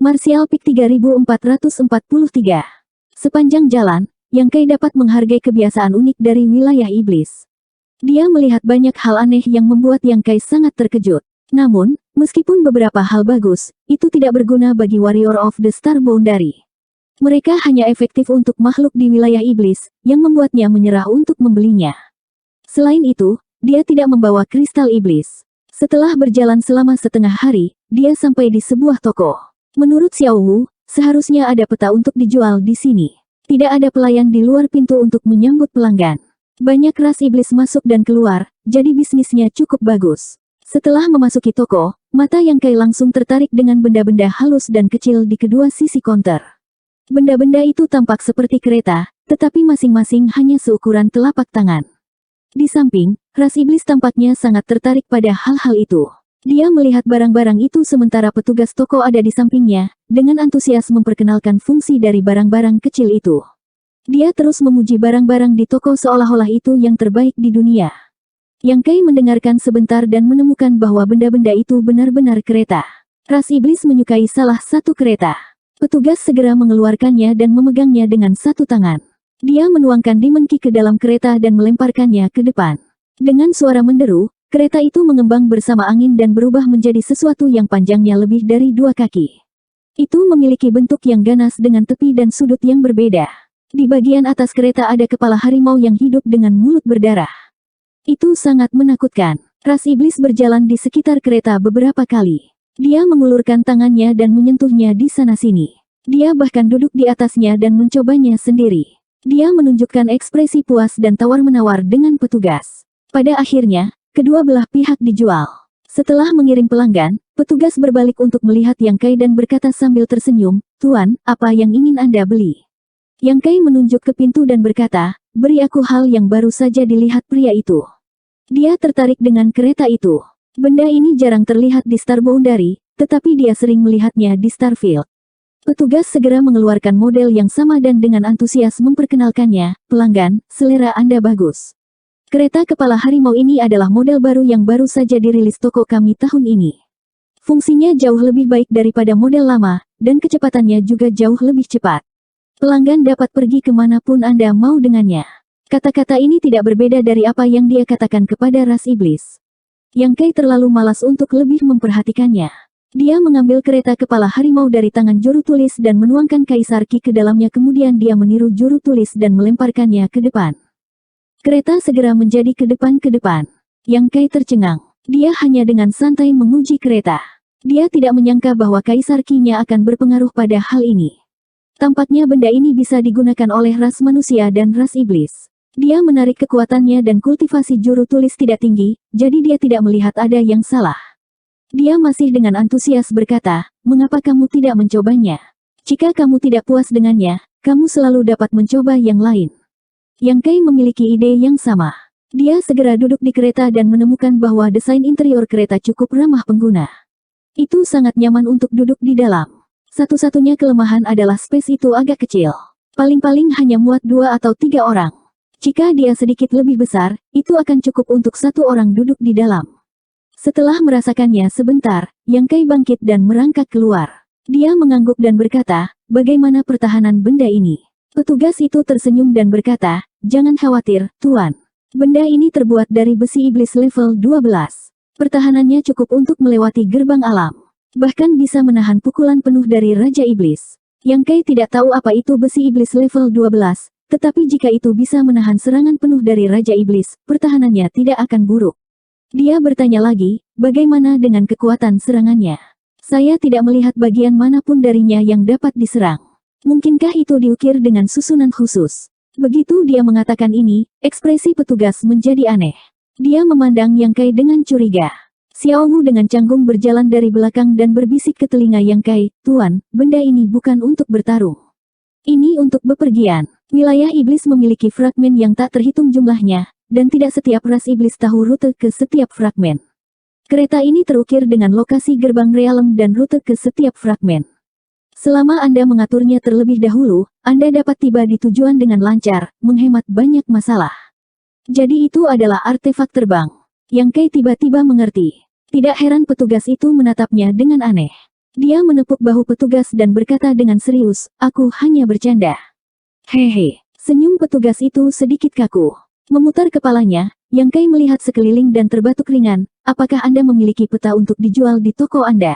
Martial Peak 3443. Sepanjang jalan, Yang Kai dapat menghargai kebiasaan unik dari wilayah iblis. Dia melihat banyak hal aneh yang membuat Yang Kai sangat terkejut. Namun, meskipun beberapa hal bagus, itu tidak berguna bagi Warrior of the Star Boundary. Mereka hanya efektif untuk makhluk di wilayah iblis, yang membuatnya menyerah untuk membelinya. Selain itu, dia tidak membawa kristal iblis. Setelah berjalan selama setengah hari, dia sampai di sebuah toko. Menurut Xiao Wu, seharusnya ada peta untuk dijual di sini. Tidak ada pelayan di luar pintu untuk menyambut pelanggan. Banyak ras iblis masuk dan keluar, jadi bisnisnya cukup bagus. Setelah memasuki toko, mata Yang Kai langsung tertarik dengan benda-benda halus dan kecil di kedua sisi counter. Benda-benda itu tampak seperti kereta, tetapi masing-masing hanya seukuran telapak tangan. Di samping, ras iblis tampaknya sangat tertarik pada hal-hal itu. Dia melihat barang-barang itu sementara petugas toko ada di sampingnya, dengan antusias memperkenalkan fungsi dari barang-barang kecil itu. Dia terus memuji barang-barang di toko seolah-olah itu yang terbaik di dunia. Yang Kai mendengarkan sebentar dan menemukan bahwa benda-benda itu benar-benar kereta. Ras iblis menyukai salah satu kereta. Petugas segera mengeluarkannya dan memegangnya dengan satu tangan. Dia menuangkan Demon Ki ke dalam kereta dan melemparkannya ke depan. Dengan suara menderu, kereta itu mengembang bersama angin dan berubah menjadi sesuatu yang panjangnya lebih dari 2 kaki. Itu memiliki bentuk yang ganas dengan tepi dan sudut yang berbeda. Di bagian atas kereta ada kepala harimau yang hidup dengan mulut berdarah. Itu sangat menakutkan. Ras iblis berjalan di sekitar kereta beberapa kali. Dia mengulurkan tangannya dan menyentuhnya di sana-sini. Dia bahkan duduk di atasnya dan mencobanya sendiri. Dia menunjukkan ekspresi puas dan tawar-menawar dengan petugas. Pada akhirnya, kedua belah pihak dijual. Setelah mengirim pelanggan, petugas berbalik untuk melihat Yang Kai dan berkata sambil tersenyum, "Tuan, apa yang ingin Anda beli?" Yang Kai menunjuk ke pintu dan berkata, "Beri aku hal yang baru saja dilihat pria itu." Dia tertarik dengan kereta itu. Benda ini jarang terlihat di Star Boundary, tetapi dia sering melihatnya di Starfield. Petugas segera mengeluarkan model yang sama dan dengan antusias memperkenalkannya, "Pelanggan, selera Anda bagus. Kereta kepala harimau ini adalah model baru yang baru saja dirilis toko kami tahun ini. Fungsinya jauh lebih baik daripada model lama, dan kecepatannya juga jauh lebih cepat. Pelanggan dapat pergi kemanapun Anda mau dengannya." Kata-kata ini tidak berbeda dari apa yang dia katakan kepada ras iblis. Yang Kai terlalu malas untuk lebih memperhatikannya. Dia mengambil kereta kepala harimau dari tangan juru tulis dan menuangkan Kaisar Ki ke dalamnya, kemudian dia meniru juru tulis dan melemparkannya ke depan. Kereta segera menjadi ke depan. Yang Kai tercengang. Dia hanya dengan santai menguji kereta. Dia tidak menyangka bahwa Kaisar Ki-nya akan berpengaruh pada hal ini. Tampaknya benda ini bisa digunakan oleh ras manusia dan ras iblis. Dia menarik kekuatannya dan kultivasi juru tulis tidak tinggi, jadi dia tidak melihat ada yang salah. Dia masih dengan antusias berkata, "Mengapa kamu tidak mencobanya? Jika kamu tidak puas dengannya, kamu selalu dapat mencoba yang lain." Yang Kai memiliki ide yang sama. Dia segera duduk di kereta dan menemukan bahwa desain interior kereta cukup ramah pengguna. Itu sangat nyaman untuk duduk di dalam. Satu-satunya kelemahan adalah space itu agak kecil. Paling-paling hanya muat 2 atau 3 orang. Jika dia sedikit lebih besar, itu akan cukup untuk 1 orang duduk di dalam. Setelah merasakannya sebentar, Yang Kai bangkit dan merangkak keluar. Dia mengangguk dan berkata, "Bagaimana pertahanan benda ini?" Petugas itu tersenyum dan berkata, "Jangan khawatir, Tuan. Benda ini terbuat dari besi iblis level 12. Pertahanannya cukup untuk melewati gerbang alam. Bahkan bisa menahan pukulan penuh dari Raja Iblis." Yang Kai tidak tahu apa itu besi iblis level 12, tetapi jika itu bisa menahan serangan penuh dari Raja Iblis, pertahanannya tidak akan buruk. Dia bertanya lagi, "Bagaimana dengan kekuatan serangannya? Saya tidak melihat bagian manapun darinya yang dapat diserang. Mungkinkah itu diukir dengan susunan khusus?" Begitu dia mengatakan ini, ekspresi petugas menjadi aneh. Dia memandang Yang Kai dengan curiga. Xiao Wu dengan canggung berjalan dari belakang dan berbisik ke telinga Yang Kai, "Tuan, benda ini bukan untuk bertarung. Ini untuk bepergian." Wilayah iblis memiliki fragmen yang tak terhitung jumlahnya, dan tidak setiap ras iblis tahu rute ke setiap fragmen. Kereta ini terukir dengan lokasi gerbang realem dan rute ke setiap fragmen. Selama Anda mengaturnya terlebih dahulu, Anda dapat tiba di tujuan dengan lancar, menghemat banyak masalah. Jadi itu adalah artefak terbang. Yang Kai tiba-tiba mengerti. Tidak heran petugas itu menatapnya dengan aneh. Dia menepuk bahu petugas dan berkata dengan serius, aku hanya bercanda. Hehe, senyum petugas itu sedikit kaku. Memutar kepalanya, Yang Kai melihat sekeliling dan terbatuk ringan, apakah Anda memiliki peta untuk dijual di toko Anda?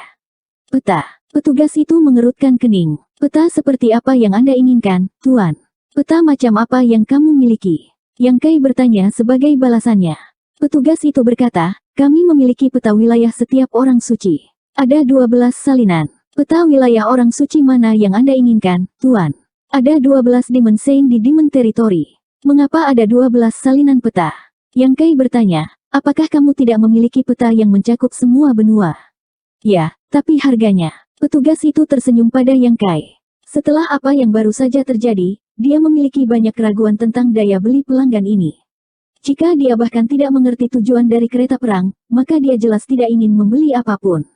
Peta. Petugas itu mengerutkan kening. Peta seperti apa yang Anda inginkan, Tuan? Peta macam apa yang kamu miliki? Yang Kai bertanya sebagai balasannya. Petugas itu berkata, kami memiliki peta wilayah setiap orang suci. Ada 12 salinan. Peta wilayah orang suci mana yang Anda inginkan, Tuan? Ada 12 dimensi di Demon Territory. Mengapa ada 12 salinan peta? Yang Kai bertanya, apakah kamu tidak memiliki peta yang mencakup semua benua? Ya, tapi harganya. Petugas itu tersenyum pada Yang Kai. Setelah apa yang baru saja terjadi, dia memiliki banyak keraguan tentang daya beli pelanggan ini. Jika dia bahkan tidak mengerti tujuan dari kereta perang, maka dia jelas tidak ingin membeli apapun.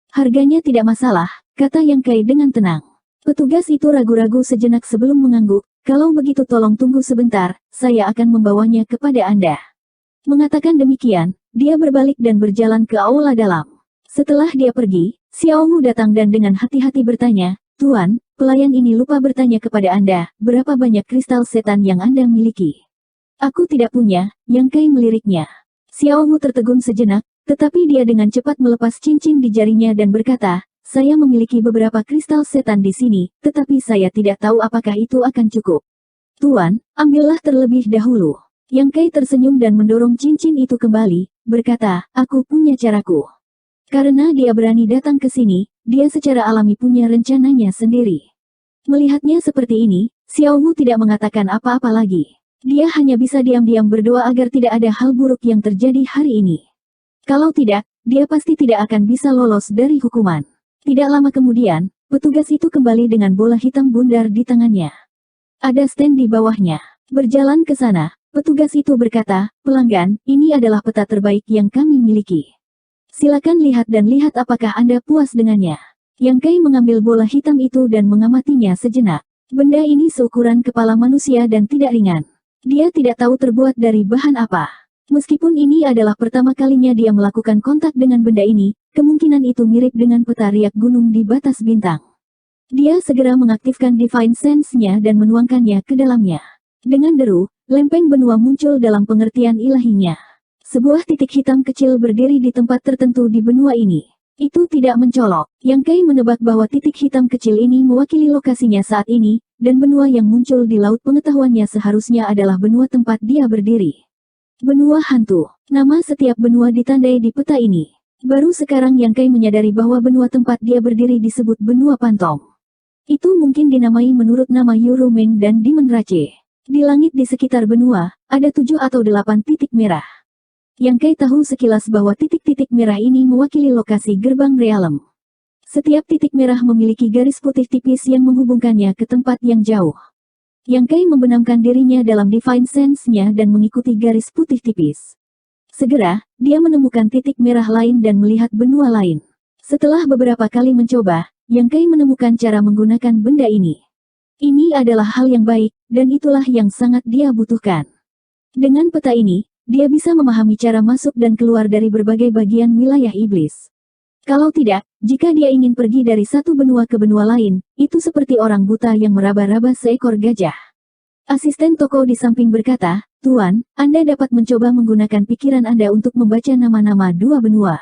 Harganya tidak masalah, kata Yang Kai dengan tenang. Petugas itu ragu-ragu sejenak sebelum mengangguk, kalau begitu tolong tunggu sebentar, saya akan membawanya kepada Anda. Mengatakan demikian, dia berbalik dan berjalan ke aula dalam. Setelah dia pergi, Xiao Wu datang dan dengan hati-hati bertanya, Tuan, pelayan ini lupa bertanya kepada Anda, berapa banyak kristal setan yang Anda miliki? Aku tidak punya, Yang Kai meliriknya. Xiao Wu tertegun sejenak, tetapi dia dengan cepat melepas cincin di jarinya dan berkata, saya memiliki beberapa kristal setan di sini, tetapi saya tidak tahu apakah itu akan cukup. Tuan, ambillah terlebih dahulu. Yang Kai tersenyum dan mendorong cincin itu kembali, berkata, aku punya caraku. Karena dia berani datang ke sini, dia secara alami punya rencananya sendiri. Melihatnya seperti ini, Xiao Wu tidak mengatakan apa-apa lagi. Dia hanya bisa diam-diam berdoa agar tidak ada hal buruk yang terjadi hari ini. Kalau tidak, dia pasti tidak akan bisa lolos dari hukuman. Tidak lama kemudian, petugas itu kembali dengan bola hitam bundar di tangannya. Ada stand di bawahnya. Berjalan ke sana, petugas itu berkata, pelanggan, ini adalah peta terbaik yang kami miliki. Silakan lihat dan lihat apakah Anda puas dengannya. Yang Kai mengambil bola hitam itu dan mengamatinya sejenak. Benda ini seukuran kepala manusia dan tidak ringan. Dia tidak tahu terbuat dari bahan apa. Meskipun ini adalah pertama kalinya dia melakukan kontak dengan benda ini, kemungkinan itu mirip dengan peta riak gunung di batas bintang. Dia segera mengaktifkan Divine Sense-nya dan menuangkannya ke dalamnya. Dengan deru, lempeng benua muncul dalam pengertian ilahinya. Sebuah titik hitam kecil berdiri di tempat tertentu di benua ini. Itu tidak mencolok. Yang Kai menebak bahwa titik hitam kecil ini mewakili lokasinya saat ini, dan benua yang muncul di laut pengetahuannya seharusnya adalah benua tempat dia berdiri. Benua hantu. Nama setiap benua ditandai di peta ini. Baru sekarang Yang Kai menyadari bahwa benua tempat dia berdiri disebut benua Pantom. Itu mungkin dinamai menurut nama Yurumeng dan Demon Rache. Di langit di sekitar benua, ada 7 atau 8 titik merah. Yang Kai tahu sekilas bahwa titik-titik merah ini mewakili lokasi gerbang realem. Setiap titik merah memiliki garis putih tipis yang menghubungkannya ke tempat yang jauh. Yang Kai membenamkan dirinya dalam Divine Sense-nya dan mengikuti garis putih tipis. Segera, dia menemukan titik merah lain dan melihat benua lain. Setelah beberapa kali mencoba, Yang Kai menemukan cara menggunakan benda ini. Ini adalah hal yang baik, dan itulah yang sangat dia butuhkan. Dengan peta ini, dia bisa memahami cara masuk dan keluar dari berbagai bagian wilayah iblis. Kalau tidak, jika dia ingin pergi dari satu benua ke benua lain, itu seperti orang buta yang meraba-raba seekor gajah. Asisten toko di samping berkata, Tuan, Anda dapat mencoba menggunakan pikiran Anda untuk membaca nama-nama 2 benua.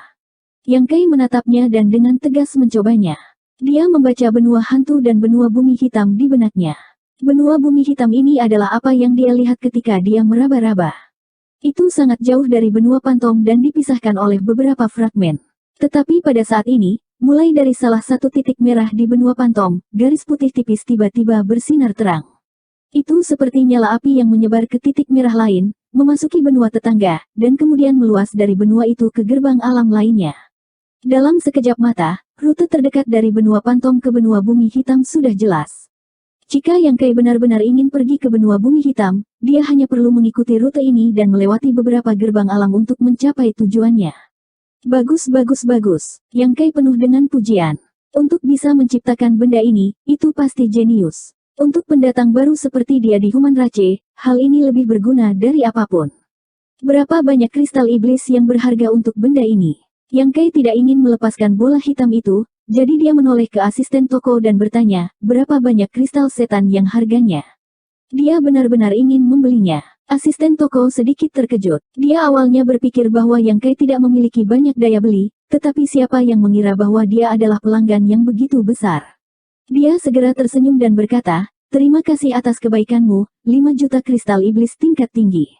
Yang Kai menatapnya dan dengan tegas mencobanya. Dia membaca benua hantu dan benua bumi hitam di benaknya. Benua bumi hitam ini adalah apa yang dia lihat ketika dia meraba-raba. Itu sangat jauh dari benua Pantom dan dipisahkan oleh beberapa fragmen. Tetapi pada saat ini, mulai dari salah satu titik merah di benua Pantom, garis putih tipis tiba-tiba bersinar terang. Itu seperti nyala api yang menyebar ke titik merah lain, memasuki benua tetangga, dan kemudian meluas dari benua itu ke gerbang alam lainnya. Dalam sekejap mata, rute terdekat dari benua Pantom ke benua bumi hitam sudah jelas. Jika Yang Kai benar-benar ingin pergi ke benua bumi hitam, dia hanya perlu mengikuti rute ini dan melewati beberapa gerbang alam untuk mencapai tujuannya. Bagus. Yang Kai penuh dengan pujian. Untuk bisa menciptakan benda ini, itu pasti jenius. Untuk pendatang baru seperti dia di Human Rache, hal ini lebih berguna dari apapun. Berapa banyak kristal iblis yang berharga untuk benda ini? Yang Kai tidak ingin melepaskan bola hitam itu, Jadi dia menoleh ke asisten toko dan bertanya, berapa banyak kristal setan yang harganya? Dia benar-benar ingin membelinya. Asisten toko sedikit terkejut. Dia awalnya berpikir bahwa Yang Kai tidak memiliki banyak daya beli, tetapi siapa yang mengira bahwa dia adalah pelanggan yang begitu besar. Dia segera tersenyum dan berkata, terima kasih atas kebaikanmu, 5 juta kristal iblis tingkat tinggi.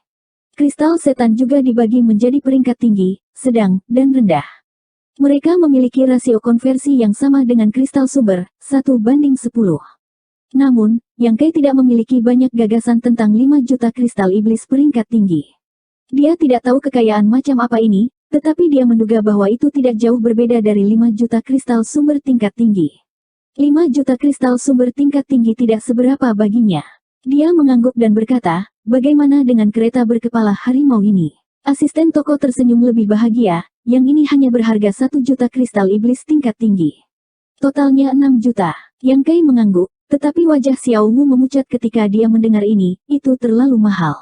Kristal setan juga dibagi menjadi peringkat tinggi, sedang, dan rendah. Mereka memiliki rasio konversi yang sama dengan kristal sumber, 1:10. Namun, Yang Kai tidak memiliki banyak gagasan tentang 5 juta kristal iblis peringkat tinggi. Dia tidak tahu kekayaan macam apa ini, tetapi dia menduga bahwa itu tidak jauh berbeda dari 5 juta kristal sumber tingkat tinggi. 5 juta kristal sumber tingkat tinggi tidak seberapa baginya. Dia mengangguk dan berkata, bagaimana dengan kereta berkepala harimau ini? Asisten toko tersenyum lebih bahagia, yang ini hanya berharga 1 juta kristal iblis tingkat tinggi. Totalnya 6 juta. Yang Kai mengangguk, tetapi wajah Xiao Wu memucat ketika dia mendengar ini, itu terlalu mahal.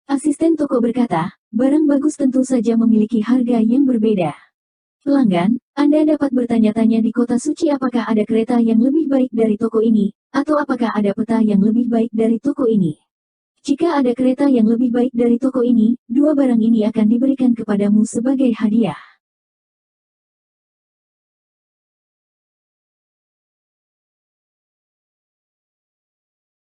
Asisten toko berkata, barang bagus tentu saja memiliki harga yang berbeda. Pelanggan, Anda dapat bertanya-tanya di kota suci apakah ada kereta yang lebih baik dari toko ini, atau apakah ada peta yang lebih baik dari toko ini. Jika ada kereta yang lebih baik dari toko ini, 2 barang ini akan diberikan kepadamu sebagai hadiah.